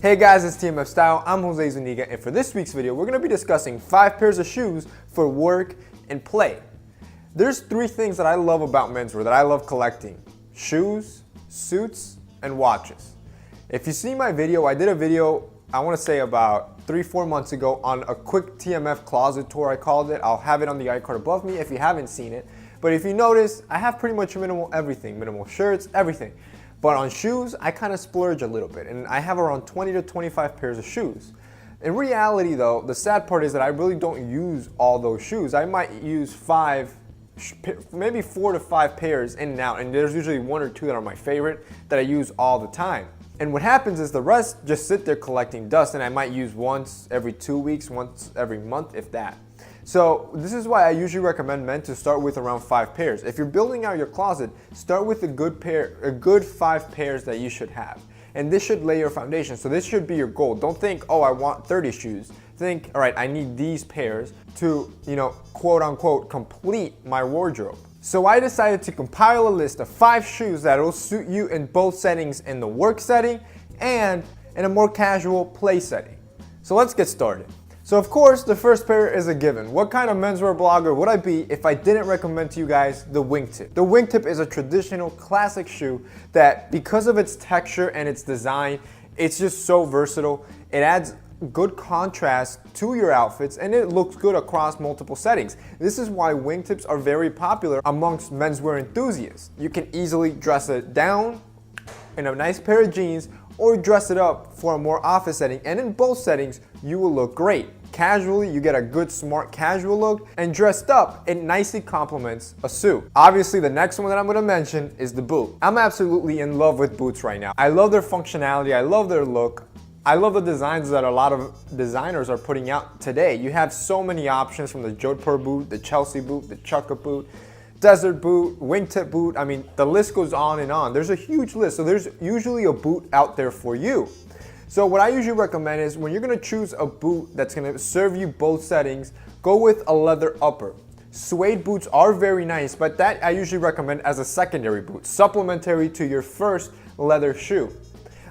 Hey guys, it's TMF Style. I'm Jose Zuniga, and for this week's video, we're going to be discussing 5 pairs of shoes for work and play. There's 3 things that I love about menswear, that I love collecting: shoes, suits, and watches. If you see my video, I did a video, I want to say about 3-4 months ago, on a quick TMF closet tour, I called it. I'll have it on the iCard above me if you haven't seen it. But if you notice, I have pretty much minimal everything, minimal shirts, everything. But on shoes, I kind of splurge a little bit, and I have around 20 to 25 pairs of shoes. In reality though, the sad part is that I really don't use all those shoes. I might use maybe 4 to 5 pairs in and out, and there's usually 1 or 2 that are my favorite that I use all the time. And what happens is the rest just sit there collecting dust, and I might use once every 2 weeks, once every month, if that. So this is why I usually recommend men to start with around 5 pairs. If you're building out your closet, start with a good 5 pairs that you should have. And this should lay your foundation. So this should be your goal. Don't think, oh, I want 30 shoes. Think, all right, I need these pairs to, quote unquote, complete my wardrobe. So I decided to compile a list of 5 shoes that will suit you in both settings, in the work setting and in a more casual play setting. So let's get started. So of course, the first pair is a given. What kind of menswear blogger would I be if I didn't recommend to you guys the wingtip? The wingtip is a traditional classic shoe that, because of its texture and its design, it's just so versatile. It adds good contrast to your outfits, and it looks good across multiple settings. This is why wingtips are very popular amongst menswear enthusiasts. You can easily dress it down in a nice pair of jeans or dress it up for a more office setting, and in both settings you will look great. Casually, you get a good smart casual look, and dressed up, it nicely complements a suit. Obviously, the next one that I'm going to mention is the boot. I'm absolutely in love with boots right now. I love their functionality, I love their look. I love the designs that a lot of designers are putting out today. You have so many options, from the Jodhpur boot, the Chelsea boot, the Chukka boot, desert boot, wingtip boot. I mean, the list goes on and on. There's a huge list, so there's usually a boot out there for you. So what I usually recommend is, when you're gonna choose a boot that's gonna serve you both settings, go with a leather upper. Suede boots are very nice, but that I usually recommend as a secondary boot, supplementary to your first leather shoe.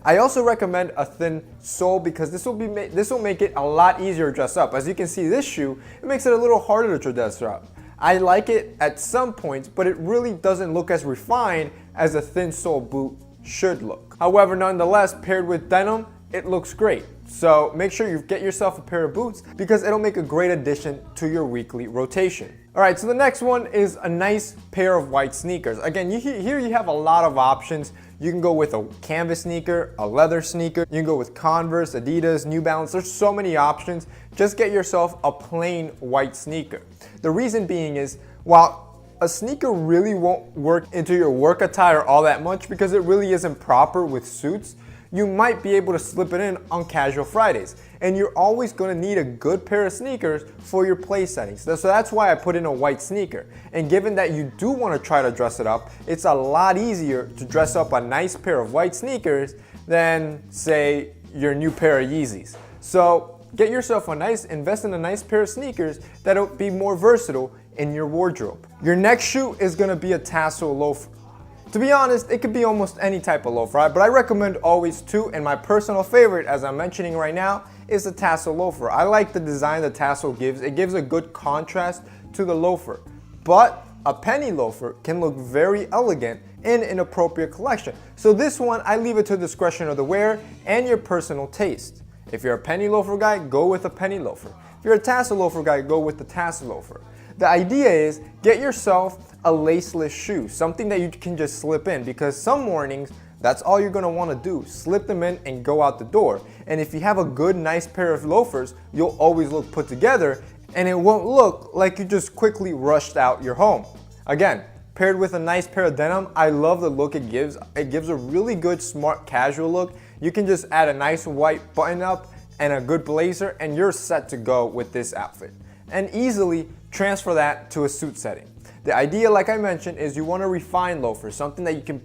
I also recommend a thin sole, because this will make it a lot easier to dress up. As you can see, this shoe, it makes it a little harder to dress up. I like it at some points, but it really doesn't look as refined as a thin sole boot should look. However, nonetheless, paired with denim, it looks great. So make sure you get yourself a pair of boots, because it'll make a great addition to your weekly rotation. Alright, so the next one is a nice pair of white sneakers. Again, here you have a lot of options. You can go with a canvas sneaker, a leather sneaker. You can go with Converse, Adidas, New Balance. There's so many options. Just get yourself a plain white sneaker. The reason being is, while a sneaker really won't work into your work attire all that much, because it really isn't proper with suits, you might be able to slip it in on casual Fridays. And you're always going to need a good pair of sneakers for your play settings. So that's why I put in a white sneaker. And given that you do want to try to dress it up, it's a lot easier to dress up a nice pair of white sneakers than, say, your new pair of Yeezys. So get yourself invest in a nice pair of sneakers that'll be more versatile in your wardrobe. Your next shoe is going to be a tassel loafer. To be honest, it could be almost any type of loafer, but I recommend always 2, and my personal favorite, as I'm mentioning right now, is the tassel loafer. I like the design the tassel gives. It gives a good contrast to the loafer. But a penny loafer can look very elegant in an appropriate collection. So this one, I leave it to the discretion of the wearer and your personal taste. If you're a penny loafer guy, go with a penny loafer. If you're a tassel loafer guy, go with the tassel loafer. The idea is, get yourself a laceless shoe, something that you can just slip in, because some mornings, that's all you're gonna wanna do, slip them in and go out the door. And if you have a good, nice pair of loafers, you'll always look put together, and it won't look like you just quickly rushed out your home. Again, paired with a nice pair of denim, I love the look it gives. It gives a really good, smart, casual look. You can just add a nice white button up and a good blazer, and you're set to go with this outfit. And easily transfer that to a suit setting. The idea, like I mentioned, is you want to refine loafers, something that you can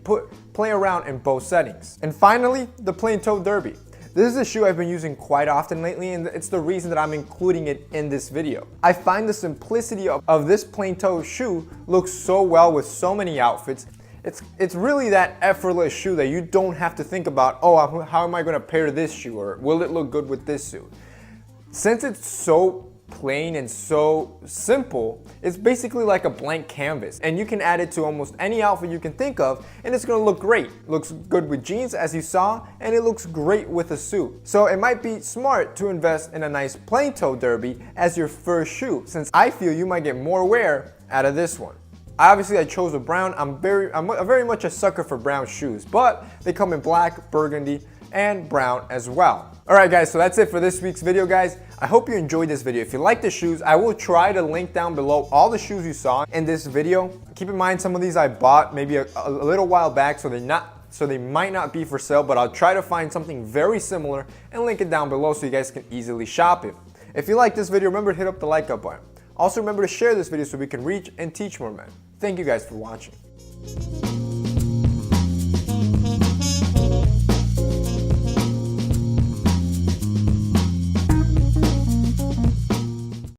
play around in both settings. And finally, the plain toe derby. This is a shoe I've been using quite often lately, and it's the reason that I'm including it in this video. I find the simplicity of this plain toe shoe looks so well with so many outfits, It's really that effortless shoe that you don't have to think about, oh, how am I going to pair this shoe, or will it look good with this suit? Since it's so plain and so simple, it's basically like a blank canvas, and you can add it to almost any outfit you can think of, and it's gonna look great. Looks good with jeans, as you saw, and it looks great with a suit. So it might be smart to invest in a nice plain toe derby as your first shoe, since I feel you might get more wear out of this one. Obviously, I chose a brown. I'm very much a sucker for brown shoes, but they come in black, burgundy, and brown as well. Alright guys, so that's it for this week's video, guys. I hope you enjoyed this video. If you like the shoes, I will try to link down below all the shoes you saw in this video. Keep in mind, some of these I bought maybe a little while back, so they might not be for sale, but I'll try to find something very similar and link it down below so you guys can easily shop it. If you like this video, remember to hit up the like up button. Also remember to share this video so we can reach and teach more men. Thank you guys for watching.